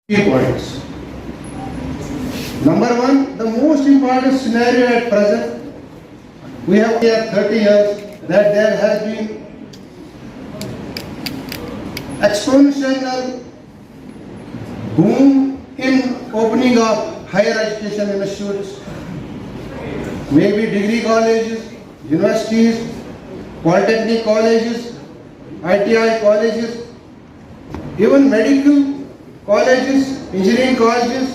Key points. Number one, the most important scenario at present, we have here 30 years that there has been exponential boom in opening of higher education institutes, maybe degree colleges, universities, polytechnic colleges, ITI colleges, even medical colleges, engineering colleges,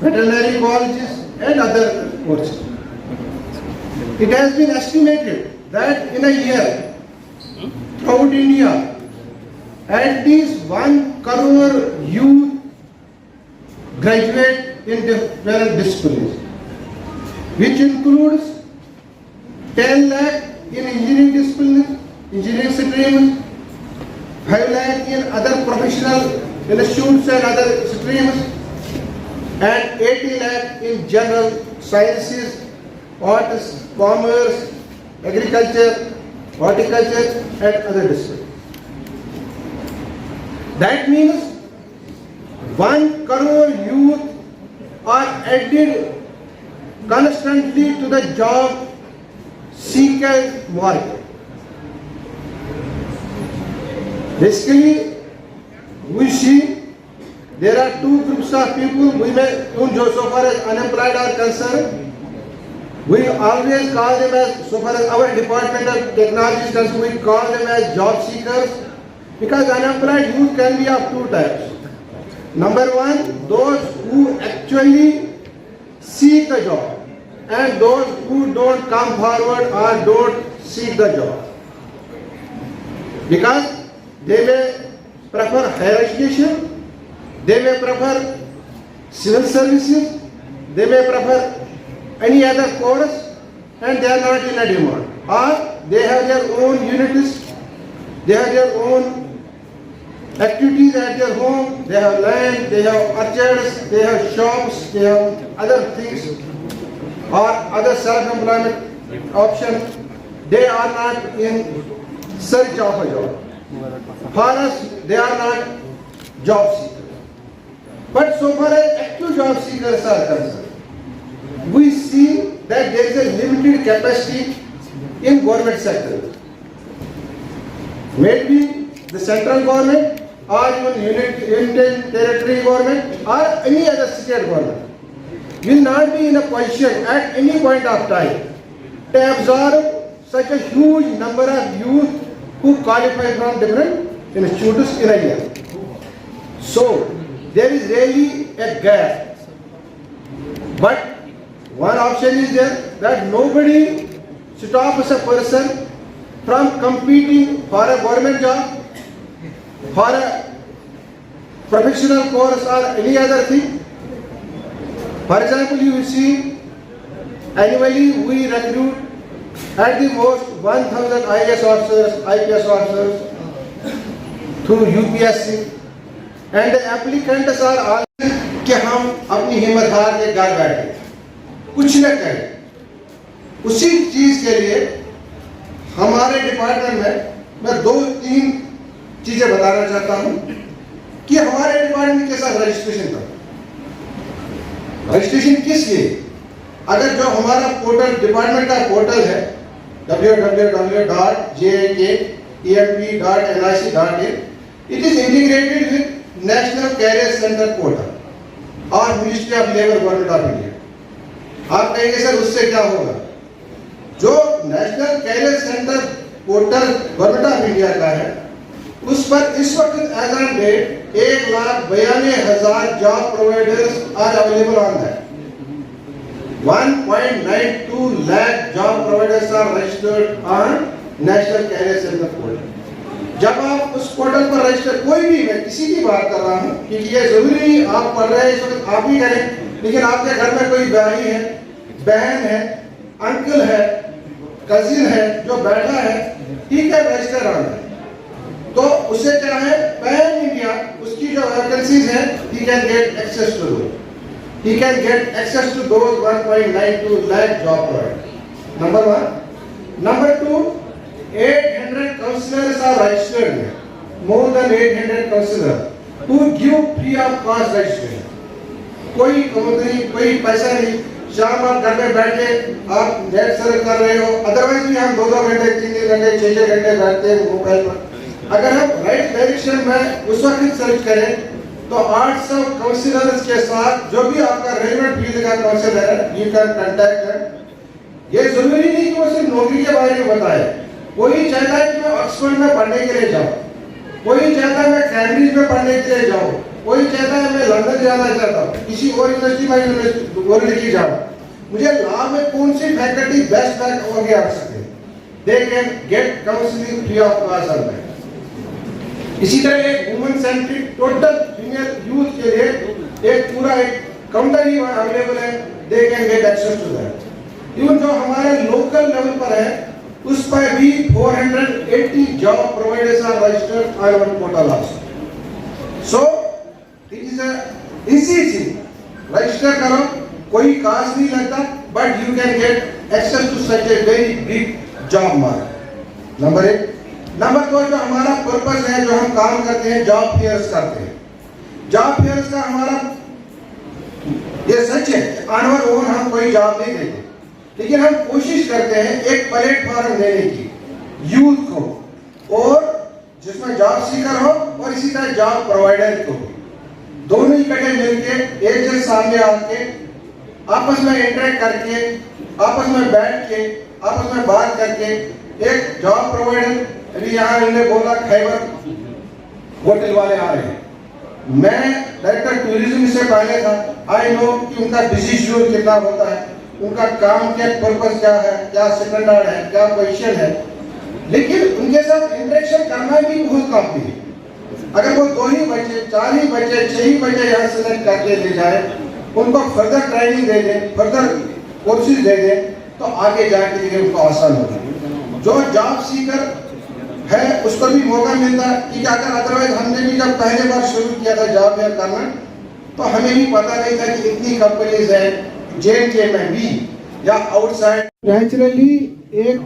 veterinary colleges and other courses. It has been estimated that in a year, throughout India, at least 1 crore youth graduate in different disciplines, which includes 10 lakh in engineering disciplines, engineering streams, 5 lakh in other professional institutes and other streams, and 80 lakh in general sciences, arts, commerce, agriculture, horticulture and other disciplines. That means 1 crore youth are added constantly to the job seeker market. Basically, we see there are two groups of people. We may, so far as unemployed are concerned, we always call them as, so far as our department of technology is concerned, we call them as job seekers, because unemployed youth can be of two types. Number one, those who actually seek a job, and those who don't come forward or don't seek the job, because they may prefer higher education, they may prefer civil services, they may prefer any other course, and they are not in a demand. Or they have their own unities, they have their own activities at their home, they have land, they have orchards, they have shops, they have other things, or other self-employment options. They are not in search of a job. For us, they are not job seekers. But so far as active job seekers are concerned, we see that there is a limited capacity in government sector. Maybe the central government or even union territory government or any other state government will not be in a position at any point of time to absorb such a huge number of youth who qualify from different institutes in a year. So, there is really a gap. But one option is there that nobody stops a person from competing for a government job, for a professional course or any other thing. For example, you will see annually we recruit at the most 1000 IAS officers, IPS officers through UPSC, and the applicants are all कि हम अपनी हिम्मत हार के घर बैठे कुछ न करें। उसी चीज के लिए हमारे डिपार्टमेंट में मैं 2-3 चीजें बताना चाहता हूं कि हमारे डिपार्टमेंट के साथ रजिस्ट्रेशन था। रजिस्ट्रेशन किस लिए? अगर जो हमारा पोर्टल डिपार्टमेंट का पोर्टल है www.jakemp.nic.in, it is integrated with National Career Center portal और ministry of labour government of India. आप कहेंगे सर उससे क्या होगा? जो national career centre portal government of India का है, उस पर इस वक्त as on date 1,92,000 job providers are available on that. 1.92 lakh job providers are registered on National Career Center portal. जब आप उस पोर्टल पर रजिस्टर, कोई भी, मैं किसी की बात कर रहा हूँ क्योंकि ये जरूरी नहीं आप पढ़ रहे हैं इस वक्त आप ही करें, लेकिन आपके घर में कोई भाई है, बहन है, अंकल है, कजिन है जो बैठा है, ठीक है, रजिस्टर ऑन है, तो उसे क्या है, पैन इंडिया उसकी जो वैकेंसीज हैं, he can get access to those. He can get access to those 1.92 lakh job providers. Number one. Number two, 800 counselors are registered. More than 800 counselors to give free of cost registration. कोई company कोई पैसा नहीं, शाम आप घर में बैठे आप नेट सर्च कर रहे हो, अदरवाइज भी हम 2-2 घंटे 3-3 घंटे 6-6 घंटे बैठते हैं मोबाइल पर। अगर हम राइट डायरेक्शन में उस वक्त सर्च करें तो 800 काउंसलर्स के साथ जो भी आपका रेलेवेंट फील्ड का काउंसलर है यू कैन कांटेक्ट है। ये जरूरी नहीं कि वो सिर्फ नौकरी के बारे में बताए। कोई चाहता है कि मैं ऑक्सफोर्ड में पढ़ने के लिए जाऊँ, कोई चाहता है मैं कैम्ब्रिज में पढ़ने के लिए जाऊँ, कोई चाहता है मैं लंदन जाना चाहता हूँ, किसी और यूनिवर्सिटी में वर्ल्ड की जाऊँ, मुझे लॉ में कौन सी फैकल्टी बेस्ट आगे आ सकते हैं, they can get counselling free of cost. इसी तरह एक women centric total female youth के लिए एक पूरा एक काउंटर ही अवेलेबल है, they can get access to that. Even जो हमारे लोकल लेवल पर है उस पर भी 480 job providers are registered on our portal also. So it is a easy thing, register करो, कोई कॉस्ट नहीं लगता, but you can get access to such a very big job market. Number 1। Number 2 जो हमारा पर्पस है, जो हम काम करते हैं, जॉब फेयर्स करते हैं। जॉब फेयर्स का हमारा ये सच है, ऑन आवर ओन हम कोई जॉब नहीं देते, लेकिन हम कोशिश करते हैं एक प्लेटफॉर्म देने की यूथ को, और जिसमें जॉब सीकर हो और इसी तरह जॉब प्रोवाइडर को, दोनों इकट्ठे मिलके एक जन सामने आके आपस में इंटरेक्ट करके, आपस में बैठ के, आपस में बात करके एक जॉब प्रोवाइडर, अभी यहाँ इन्होंने बोला खैबर होटल वाले आ रहे हैं, मैं डायरेक्टर टूरिज्म से पहले था, आई नो कि उनका बिजी शेड्यूल कितना होता है, उनका काम के पर्पस क्या है, क्या स्टैंडर्ड है, क्या पोजीशन है, लेकिन उनके साथ इंटरेक्शन करना भी बहुत काफी है। अगर वो 2 ही बच्चे, 4 ही बच्चे, 6 ही बच्चे यहाँ सेलेक्ट करके ले जाए, उनको फर्दर ट्रेनिंग दे दें, फर्दर कोर्सेज दे दें, तो आगे जाके लिए उनको आसान होगा। जो जॉब सीकर है उसको भी मौका मिलता है, क्योंकि अगर अदरवाइज हमने भी जब पहले बार शुरू किया था जॉब फेयर करना, तो हमें भी पता नहीं था कि इतनी कंपनीज है JNK में भी या आउटसाइड। नेचुरली एक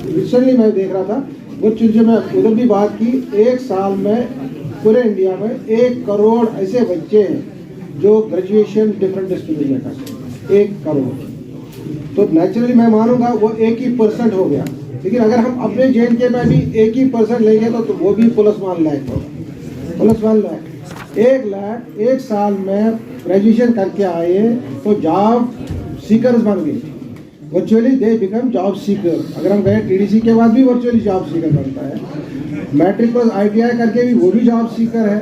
रिसेंटली मैं देख रहा था कुछ चीज़ें, मैं उधर भी बात की, एक साल में पूरे इंडिया में 1 करोड़ ऐसे बच्चे हैं जो ग्रेजुएशन डिफरेंट डिस्ट्रिक्ट में करते हैं, 1 करोड़। तो नेचुरली मैं मानूंगा वो 1% हो गया, लेकिन अगर हम अपने JNK में भी 1% लेंगे तो वो भी +1 लाख होगा, +1 लाख। 1 लाख 1 साल में ग्रेजुएशन करके आए तो जॉब सीकर्स बन गए, virtually they become job seeker. अगर हम कहें TDC के बाद भी वर्चुअली जॉब सीकर बनता है, मैट्रिक प्लस ITI करके भी वो भी जॉब सीकर है।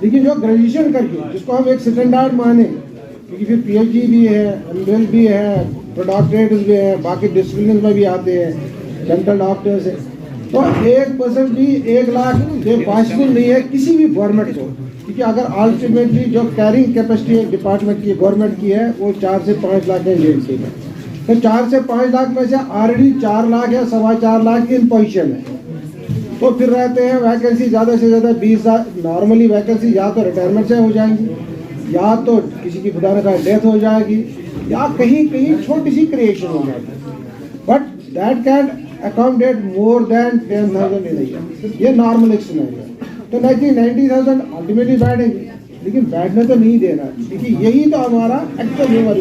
लेकिन जो ग्रेजुएशन करके, जिसको हम एक स्टैंडर्ड माने, क्योंकि फिर PhD भी है, MPhil भी है, डॉक्टरेट भी है, बाकी डिसिप्लिन में भी आते हैं, डेंटल डॉक्टर्स है, तो 1% भी 1 लाख ये पॉसिबल नहीं है किसी भी गवर्नमेंट को, क्योंकि अगर अल्टीमेटली जो कैरिंग कैपेसिटी डिपार्टमेंट की गवर्नमेंट की है वो 4 से 5 लाख है JNK में, तो 4 से 5 लाख में से ऑलरेडी 4 लाख या 4.25 लाख इन पोजीशन है। तो फिर रहते हैं वैकेंसी ज़्यादा से ज़्यादा 20 नॉर्मली वैकेंसी या तो रिटायरमेंट से हो जाएंगी, या तो किसी की खुदा न खाए डेथ हो जाएगी, या कहीं कहीं छोटी सी क्रिएशन हो जाएगी, but that can accommodate more than 10,000 in year. ये नॉर्मल एक सिनेरियो है। तो 90,000 अल्टीमेटली बैठेंगे, लेकिन बैठने तो नहीं देना, क्योंकि यही तो हमारा एक्चुअल हमारी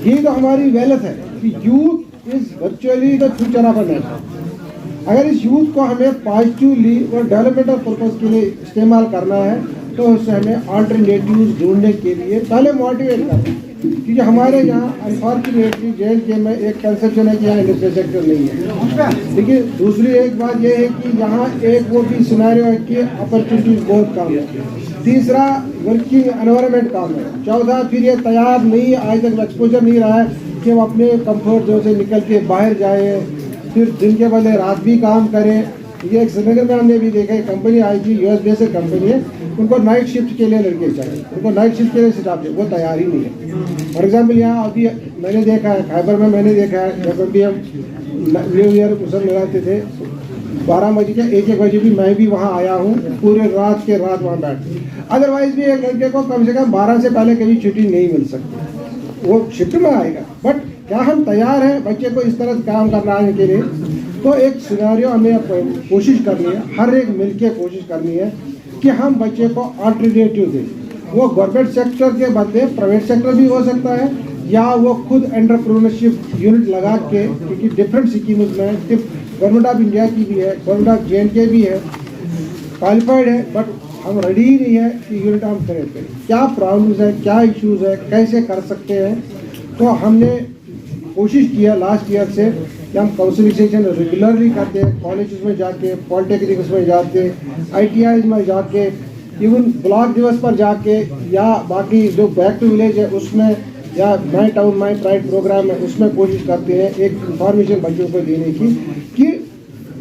यही तो हमारी वेल्थ है कि youth is virtually the future of a nation. अगर इस यूथ को हमें पॉजिटिवली और डेवलपमेंट पर्पज के लिए इस्तेमाल करना है, तो उससे हमें अल्टरनेटिव्स ढूंढने के लिए पहले मोटिवेट करना है, क्योंकि हमारे यहाँ अनफॉर्चुनेटली JNK में एक कंसेप्शन है कि यहाँ इंडस्ट्रियल सेक्टर नहीं है। लेकिन दूसरी एक बात यह है कि यहाँ एक वो भी सिनेरियो है कि अपॉर्चुनिटीज बहुत कम है। तीसरा वर्किंग एनवायरनमेंट कम है। चौथा फिर ये तैयार नहीं, आज तक एक्सपोजर नहीं रहा है कि वो अपने कंफर्ट जोन से निकल के बाहर जाए, फिर दिन के बदले रात भी काम करें। ये एक श्रीनगर में हमने भी देखा है, कंपनी आई थी, US बेस्ड कंपनी है, उनको नाइट शिफ्ट के लिए लड़के चाहिए, उनको नाइट शिफ्ट के लिए स्टाफ चाहिए, वो तैयार ही नहीं है। फॉर एग्जाम्पल यहाँ अभी मैंने देखा है, खैबर में मैंने देखा है, जब भी हम न्यू ईयर उसमें लगाते थे 12 बजे के 1-1 बजे भी मैं भी वहाँ आया हूँ, पूरे रात के रात वहाँ बैठ। अदरवाइज भी एक लड़के को कम से कम 12 से पहले कभी छुट्टी नहीं मिल सकती, वो शिफ्ट में आएगा। बट क्या हम तैयार हैं बच्चे को इस तरह काम करने के लिए? तो एक सिनेरियो हमें कोशिश करनी है, हर एक मिलके कोशिश करनी है कि हम बच्चे को अल्टरनेटिव दें। वो गवर्नमेंट सेक्टर के बदले प्राइवेट सेक्टर भी हो सकता है, या वो खुद एंटरप्रेन्योरशिप यूनिट लगा के, क्योंकि डिफरेंट स्कीम्स में गवर्नमेंट ऑफ इंडिया की भी है, गवर्नमेंट ऑफ JNK भी है, क्वालिफाइड है, बट हम रेडी ही नहीं है कि यूनिट हम क्रिएट करें। क्या प्रॉब्लम्स है, क्या इश्यूज है, कैसे कर सकते हैं। तो हमने कोशिश किया लास्ट ईयर से कि हम काउंसलिंग सेशन रेगुलरली करते हैं, कॉलेजेस में जाके, पॉलिटेक्निक्स में जाके, ITIs में जाके, इवन ब्लॉक दिवस पर जाके, या बाकी जो बैक टू विलेज है उसमें, या my town my pride programme है उसमें कोशिश करते हैं एक इंफॉर्मेशन बच्चों को देने की कि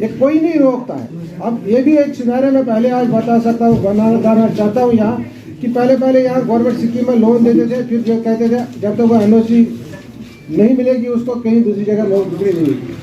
ये कोई नहीं रोकता है। अब ये भी एक सिनेरियो में पहले आज बता सकता हूँ, बनाना चाहता हूँ यहाँ, कि पहले यहाँ गवर्नमेंट स्कीम में लोन देते थे, फिर जो कहते थे जब तक वो NOC नहीं मिलेगी उसको कहीं दूसरी जगह नौकरी नहीं मिलेगी।